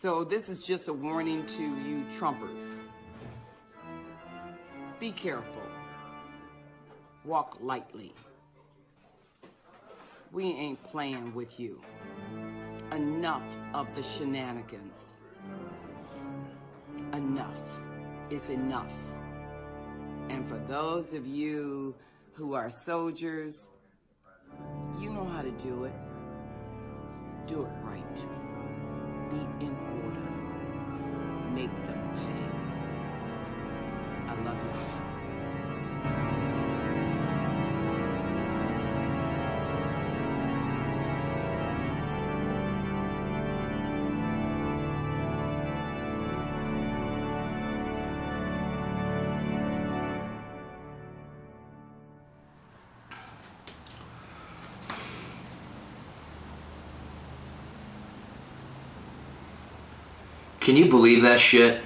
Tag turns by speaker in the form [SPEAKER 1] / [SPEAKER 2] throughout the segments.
[SPEAKER 1] So this is just a warning to you Trumpers. Be careful. Walk lightly. We ain't playing with you. Enough of the shenanigans. Enough is enough. And for those of you who are soldiers, you know how to do it. Do it right. Be in order. Make them pay. I love you.
[SPEAKER 2] Can you believe that shit?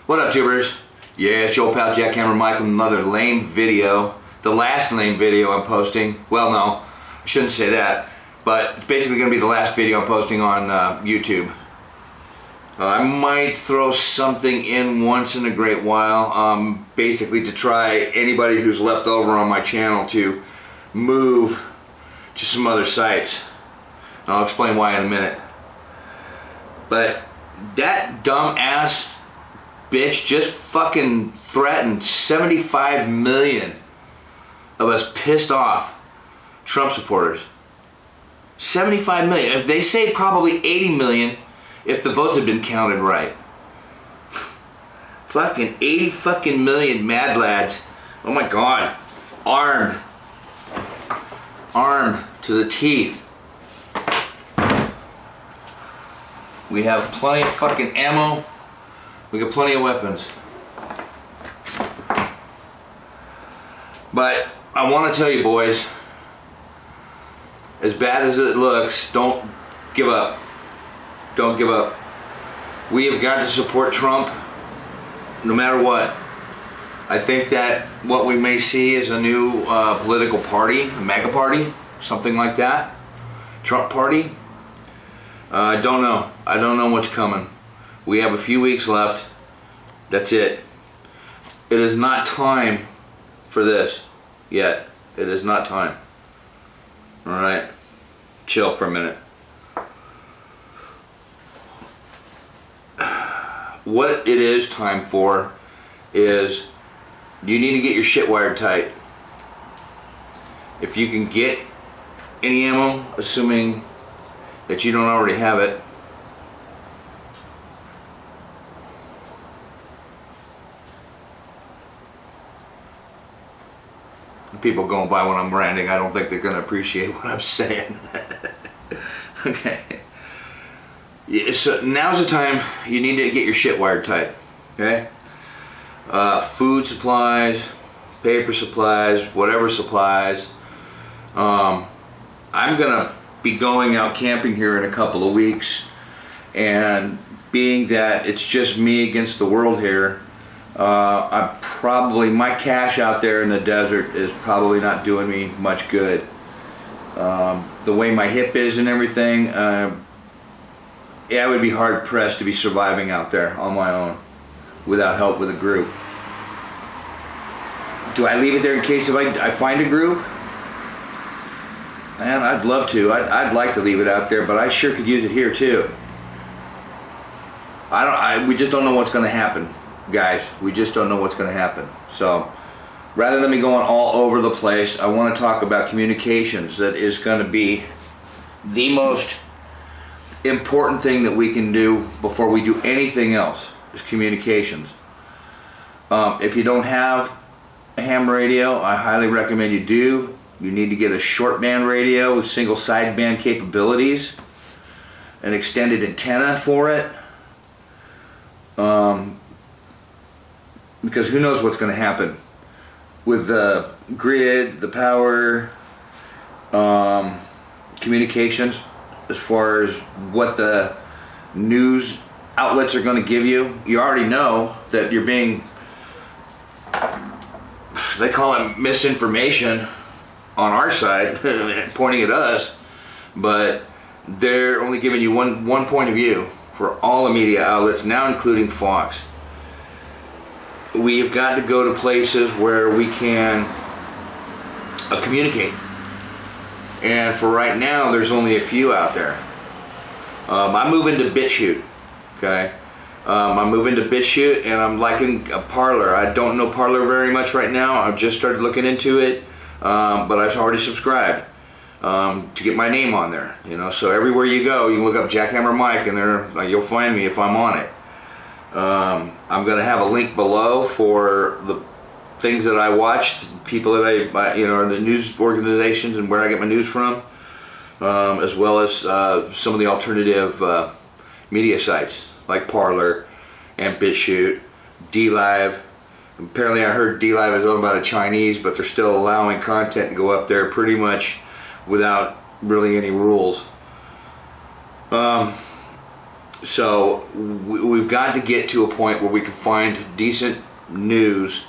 [SPEAKER 2] What up, tubers? Yeah, it's your old pal Jackhammer Mike with another lame video. The last lame video I'm posting. Well, no, I shouldn't say that. But it's basically going to be the last video I'm posting on YouTube. I might throw something in once in a great while. Basically to try anybody who's left over on my channel to move to some other sites. And I'll explain why in a minute. But that dumb ass bitch just fucking threatened 75 million of us pissed off Trump supporters. 75 million. They say probably 80 million if the votes have been counted right. Fucking 80 fucking million mad lads. Oh my god. Armed. Armed to the teeth. We have plenty of fucking ammo. We got plenty of weapons. But I want to tell you boys, as bad as it looks, don't give up. Don't give up. We have got to support Trump no matter what. I think that what we may see is a new political party, a MAGA party, something like that. Trump party. I don't know. I don't know what's coming. We have a few weeks left. That's it. It is not time for this yet. It is not time. Alright? Chill for a minute. What it is time for is you need to get your shit wired tight. If you can get any ammo, assuming that you don't already have it, people going by when I'm ranting, I don't think they're going to appreciate what I'm saying. Okay. Yeah, so now's the time you need to get your shit wired tight. Okay? Food supplies, paper supplies, whatever supplies. I'm going to be going out camping here in a couple of weeks, and being that it's just me against the world here, my cash out there in the desert is probably not doing me much good. The way my hip is and everything, yeah, I would be hard pressed to be surviving out there on my own without help with a group. Do I leave it there in case if I find a group? Man, I'd love to. I'd like to leave it out there, but I sure could use it here too. We just don't know what's going to happen, guys. We just don't know what's going to happen. So, rather than me going all over the place, I want to talk about communications. That is going to be the most important thing that we can do before we do anything else, is communications. If you don't have a ham radio, I highly recommend you do. You need to get a short band radio with single sideband capabilities, an extended antenna for it, because who knows what's going to happen with the grid, the power, communications, as far as what the news outlets are going to give you. You already know that you're being, they call it misinformation on our side, pointing at us, but they're only giving you one point of view for all the media outlets, now including Fox. We've got to go to places where we can communicate. And for right now, there's only a few out there. I'm moving to BitChute, okay? I'm moving to BitChute, and I'm liking Parlor. I don't know Parlor very much right now. I've just started looking into it, but I've already subscribed to get my name on there. You know, so everywhere you go, you can look up Jackhammer Mike, and there you'll find me if I'm on it. I'm going to have a link below for the things that I watched, people that I you know, the news organizations and where I get my news from, as well as some of the alternative media sites like Parlor and BitChute, DLive. Apparently I heard DLive is owned by the Chinese, but they're still allowing content to go up there pretty much without really any rules. So we've got to get to a point where we can find decent news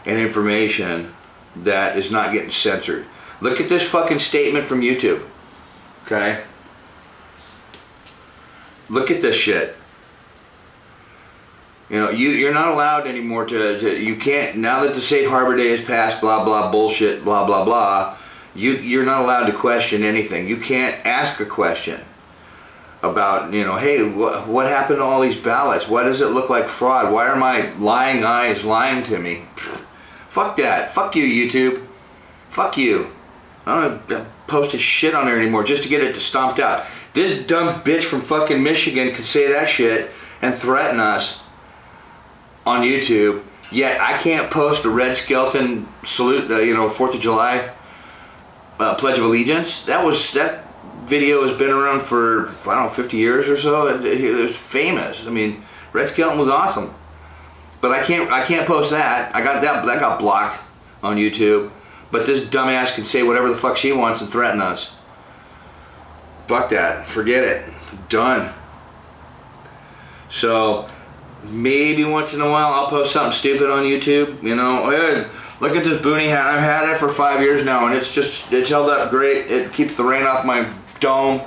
[SPEAKER 2] and information that is not getting censored. Look at this fucking statement from YouTube, okay? Look at this shit. You know, you're not allowed anymore you can't, now that the safe harbor day has passed, blah blah bullshit, blah blah blah, you're not allowed to question anything. You can't ask a question about, you know, hey, what happened to all these ballots? Why does it look like fraud? Why are my lying eyes lying to me? Fuck that. Fuck you, YouTube. Fuck you. I don't post a shit on there anymore just to get it stomped out. This dumb bitch from fucking Michigan could say that shit and threaten us on YouTube, yet I can't post a red skeleton salute, you know, 4th of July Pledge of Allegiance. That video has been around for, I don't know, 50 years or so. It was famous. I mean, red skeleton was awesome. But I can't post that. That got blocked on YouTube. But this dumbass can say whatever the fuck she wants and threaten us. Fuck that. Forget it. Done. So maybe once in a while I'll post something stupid on YouTube. You know, hey, look at this boonie hat. I've had it for 5 years now, and it's held up great. It keeps the rain off my dome.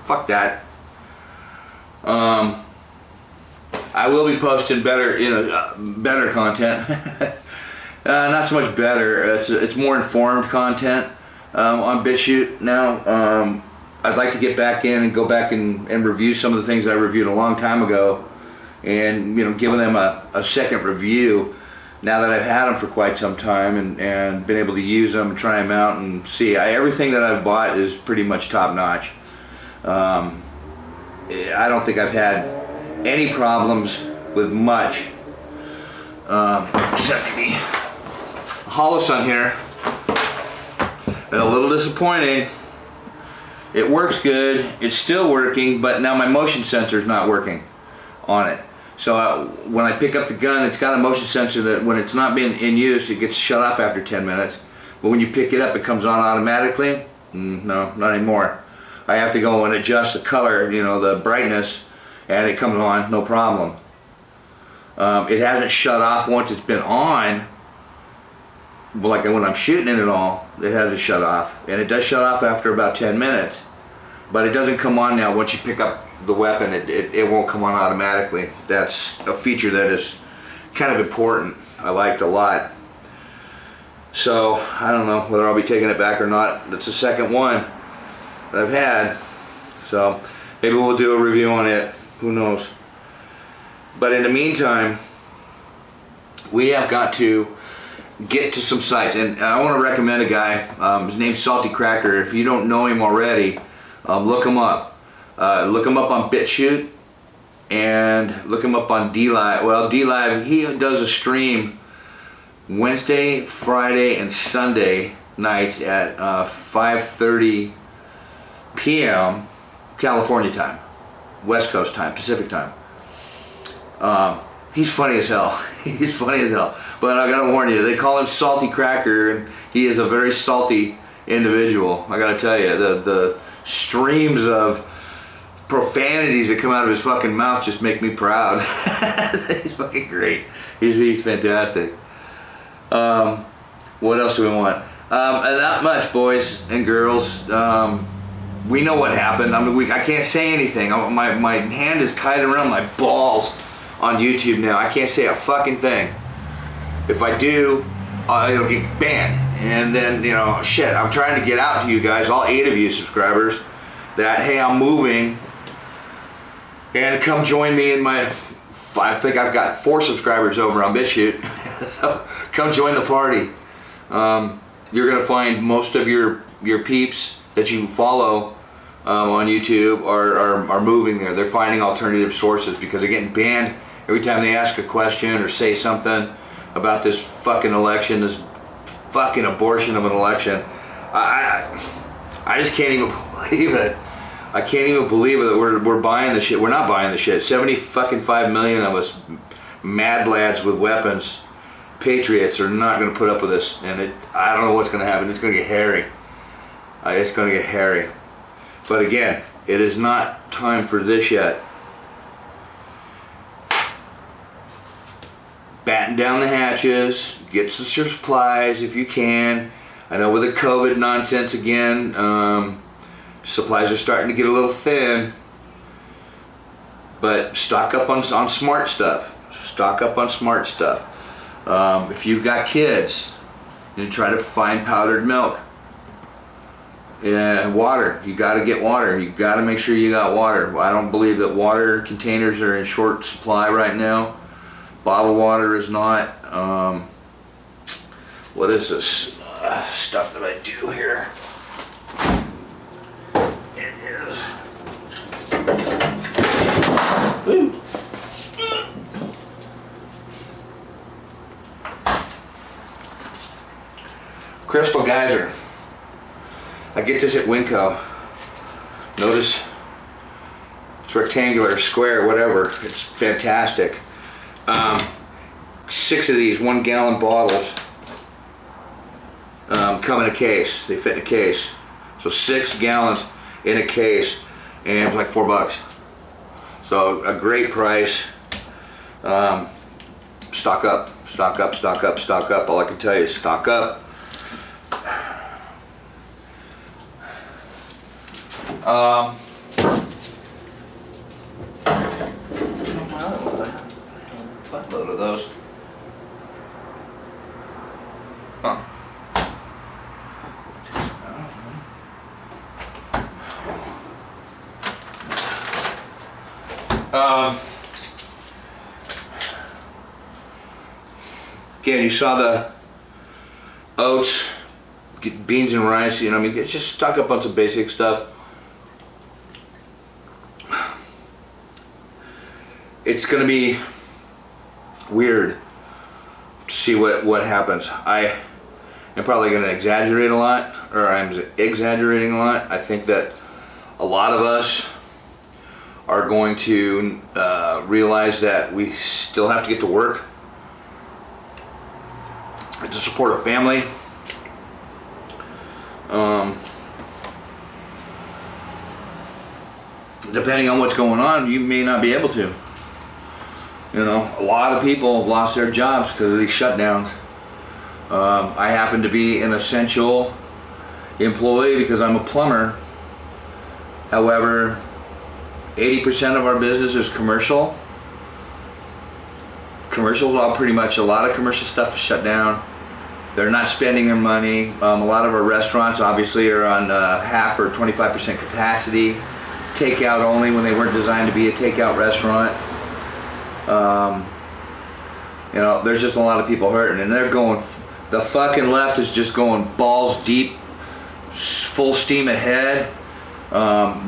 [SPEAKER 2] Fuck that. I will be posting better, you know, better content. Not so much better. It's more informed content on BitChute now. I'd like to get back in and go back and review some of the things I reviewed a long time ago, and, you know, giving them a second review now that I've had them for quite some time and been able to use them and try them out and see. Everything that I've bought is pretty much top notch. I don't think I've had any problems with much. Except maybe Holosun here. And a little disappointing. It works good, it's still working, but now my motion sensor is not working on it. So when I pick up the gun, it's got a motion sensor that when it's not being in use, it gets shut off after 10 minutes. But when you pick it up, it comes on automatically. No, not anymore. I have to go and adjust the color, you know, the brightness, and it comes on, no problem. It hasn't shut off once it's been on. Like when I'm shooting it at all, it hasn't shut off. And it does shut off after about 10 minutes. But it doesn't come on now. Once you pick up the weapon, it won't come on automatically. That's a feature that is kind of important. I liked a lot. So, I don't know whether I'll be taking it back or not. It's the second one that I've had. So, maybe we'll do a review on it. Who knows? But in the meantime, we have got to get to some sites, and I want to recommend a guy. His name's Salty Cracker. If you don't know him already, look him up. Look him up on BitChute and look him up on DLive. Well, DLive, he does a stream Wednesday, Friday, and Sunday nights at 5:30 p.m. California time, West Coast time, Pacific time. He's funny as hell. He's funny as hell. But I gotta warn you, they call him Salty Cracker, and he is a very salty individual. I gotta tell you, the streams of profanities that come out of his fucking mouth just make me proud. He's fucking great. He's fantastic. What else do we want? Not much, boys and girls. we know what happened. I mean, I can't say anything. My hand is tied around my balls on YouTube now. I can't say a fucking thing. If I do, it'll get banned. And then, you know, shit, I'm trying to get out to you guys, all 8 of you subscribers, that, hey, I'm moving, and come join me in my, I think I've got 4 subscribers over on BitChute, so come join the party. You're gonna find most of your peeps that you follow on YouTube are moving there. They're finding alternative sources because they're getting banned every time they ask a question or say something about this fucking election, this fucking abortion of an election. I just can't even believe it. I can't even believe it that we're buying the shit. We're not buying the shit. 5 million of us mad lads with weapons, patriots, are not going to put up with this. And I don't know what's going to happen. It's going to get hairy. It's going to get hairy. But again, it is not time for this yet. Batten down the hatches, get some supplies if you can. I know with the COVID nonsense again, supplies are starting to get a little thin, but stock up on smart stuff. Stock up on smart stuff. If you've got kids, you try to find powdered milk. Yeah, water. You got to get water. You got to make sure you got water. I don't believe that water containers are in short supply right now. Bottled water is not. What is this stuff that I do here? It is. Woo. Crystal Geyser. I get this at Winco. Notice it's rectangular, square, whatever. It's fantastic. 6 of these 1 gallon bottles come in a case. They fit in a case. So 6 gallons in a case, and it's like $4. So a great price. Stock up, stock up, stock up, stock up. All I can tell you is stock up. Buttload of those. Huh. Again, you saw the oats, get beans and rice, you know, I mean, just stock up on some basic stuff. It's going to be weird to see what happens. I am probably going to exaggerate a lot, or I'm exaggerating a lot. I think that a lot of us are going to realize that we still have to get to work to support a family. Depending on what's going on, you may not be able to. You know, a lot of people have lost their jobs because of these shutdowns. I happen to be an essential employee because I'm a plumber. However, 80% of our business is commercial. Commercials, all pretty much, a lot of commercial stuff is shut down. They're not spending their money. A lot of our restaurants obviously are on half or 25% capacity. Takeout only when they weren't designed to be a takeout restaurant. You know, there's just a lot of people hurting, and they're going, the fucking left is just going balls deep, full steam ahead.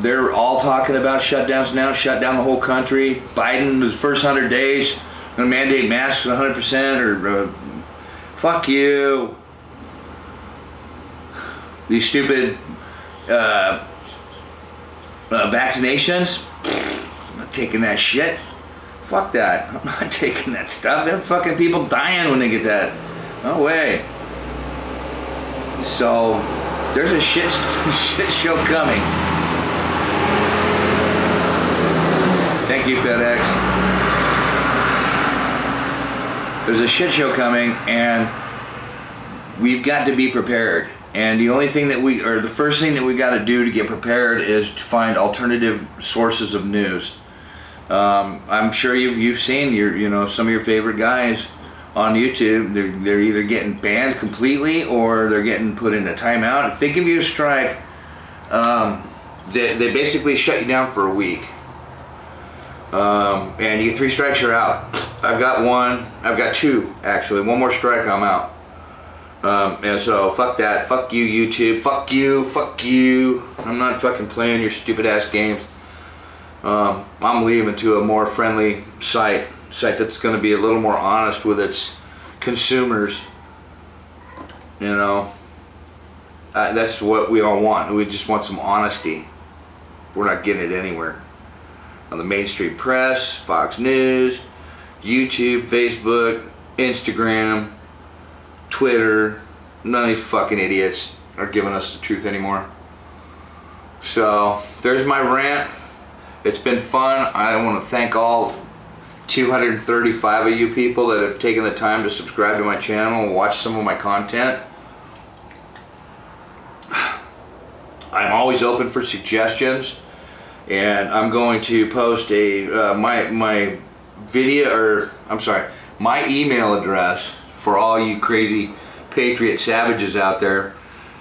[SPEAKER 2] They're all talking about shutdowns now, shut down the whole country. Biden, his first 100 days, gonna mandate masks 100%, or fuck you. These stupid vaccinations, I'm not taking that shit. Fuck that. I'm not taking that stuff. Them fucking people dying when they get that. No way. So there's a shit show coming. Thank you, FedEx. There's a shit show coming, and we've got to be prepared. And the only thing that the first thing that we got to do to get prepared is to find alternative sources of news. I'm sure you've seen some of your favorite guys on YouTube. They're either getting banned completely or they're getting put in a timeout. If they give you a strike, they basically shut you down for a week. And you get 3 strikes, you're out. I've got 2 actually. 1 more strike, I'm out. And so fuck that, fuck you YouTube, fuck you. I'm not fucking playing your stupid ass games. I'm leaving to a more friendly site that's going to be a little more honest with its consumers. That's what we all want. We just want some honesty. We're not getting it anywhere. On the mainstream press, Fox News, YouTube, Facebook, Instagram, Twitter, none of these fucking idiots are giving us the truth anymore. So there's my rant. It's been fun. I want to thank all 235 of you people that have taken the time to subscribe to my channel and watch some of my content. I'm always open for suggestions, and I'm going to post my email address for all you crazy patriot savages out there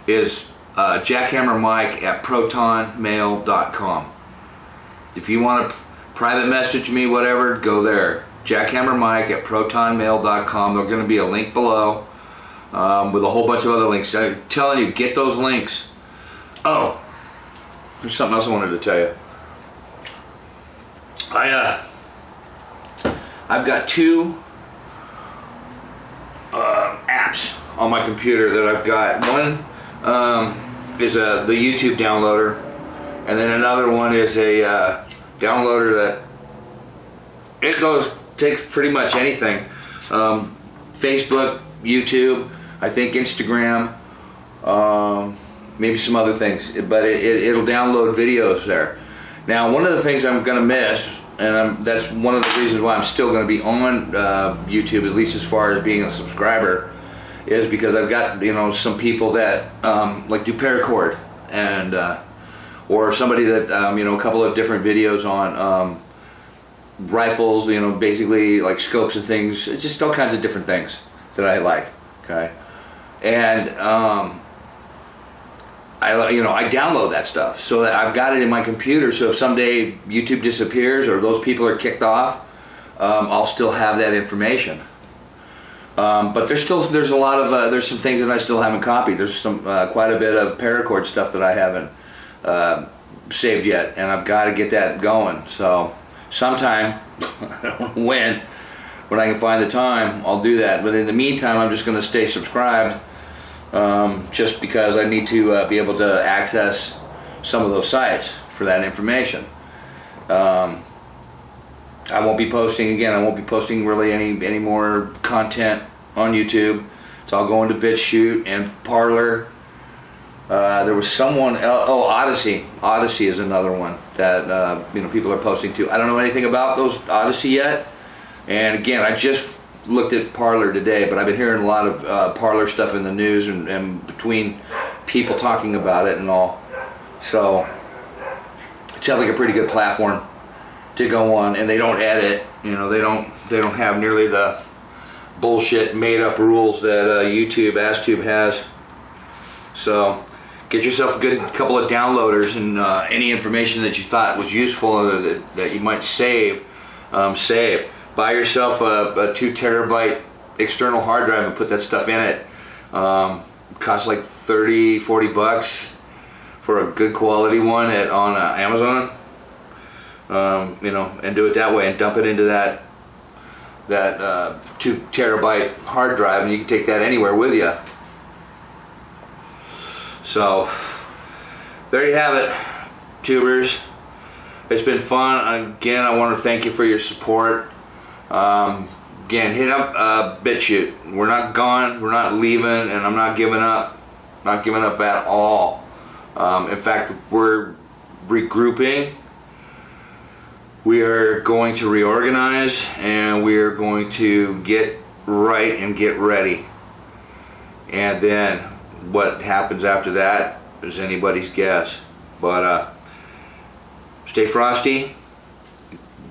[SPEAKER 2] is jackhammermike@protonmail.com. If you want to private message me, whatever, go there. jackhammermike@protonmail.com. There's going to be a link below with a whole bunch of other links. I'm telling you, get those links. Oh, there's something else I wanted to tell you. I've got 2 apps on my computer that I've got. One is the YouTube downloader, and then another one is a downloader that takes pretty much anything. Facebook, YouTube, I think Instagram, maybe some other things, but it'll download videos there. Now, one of the things I'm going to miss, and that's one of the reasons why I'm still going to be on YouTube, at least as far as being a subscriber, is because I've got some people that like do paracord, and or somebody that a couple of different videos on rifles, basically like scopes and things, just all kinds of different things that I like. Okay, and I download that stuff, so that I've got it in my computer, so if someday YouTube disappears or those people are kicked off, I'll still have that information. But there's a lot of there's some things that I still haven't copied. There's some quite a bit of paracord stuff that I haven't saved yet, and I've got to get that going. So sometime, I don't know when I can find the time, I'll do that. But in the meantime, I'm just going to stay subscribed. Just because I need to be able to access some of those sites for that information. I won't be posting really any more content on YouTube. It's all going to BitChute and Parlor. There was someone else, Odyssey. Odyssey is another one that people are posting to. I don't know anything about those Odyssey yet. And again, I just looked at Parlor today, but I've been hearing a lot of Parlor stuff in the news and between people talking about it and all. So it sounds like a pretty good platform to go on, and they don't edit. They don't have nearly the bullshit made up rules that Bye Asstube has. So get yourself a good couple of downloaders, and any information that you thought was useful or that you might save, save. Buy yourself a 2 terabyte external hard drive and put that stuff in it. Costs like $30-40 bucks for a good quality one on Amazon. And do it that way and dump it into that 2 terabyte hard drive, and you can take that anywhere with you. So there you have it, tubers. It's been fun. Again, I want to thank you for your support. Again, hit up BitChute. We're not gone, we're not leaving, and I'm not giving up. Not giving up at all. In fact, we're regrouping. We are going to reorganize, and we are going to get right and get ready. And then what happens after that is anybody's guess. But stay frosty,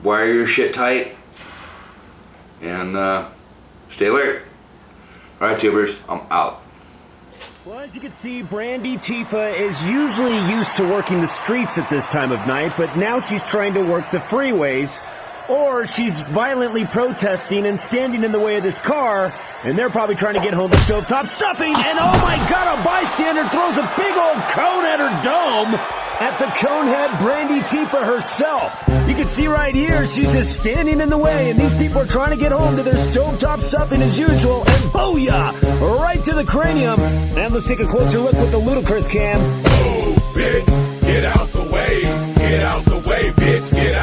[SPEAKER 2] wire your shit tight, and stay alert. Alright, tubers, I'm out.
[SPEAKER 3] Well, as you can see, Brandy Tifa is usually used to working the streets at this time of night, but now she's trying to work the freeways, or she's violently protesting and standing in the way of this car, and they're probably trying to get home to stovetop stuffing, and oh my god, a bystander throws a big old cone at her dome! At the conehead Brandy Tifa herself. You can see right here, she's just standing in the way, and these people are trying to get home to their stovetop stuffing as usual, and booyah! Right to the cranium. And let's take a closer look with the ludicrous cam.
[SPEAKER 4] Oh, bitch, get out the way, bitch, get out.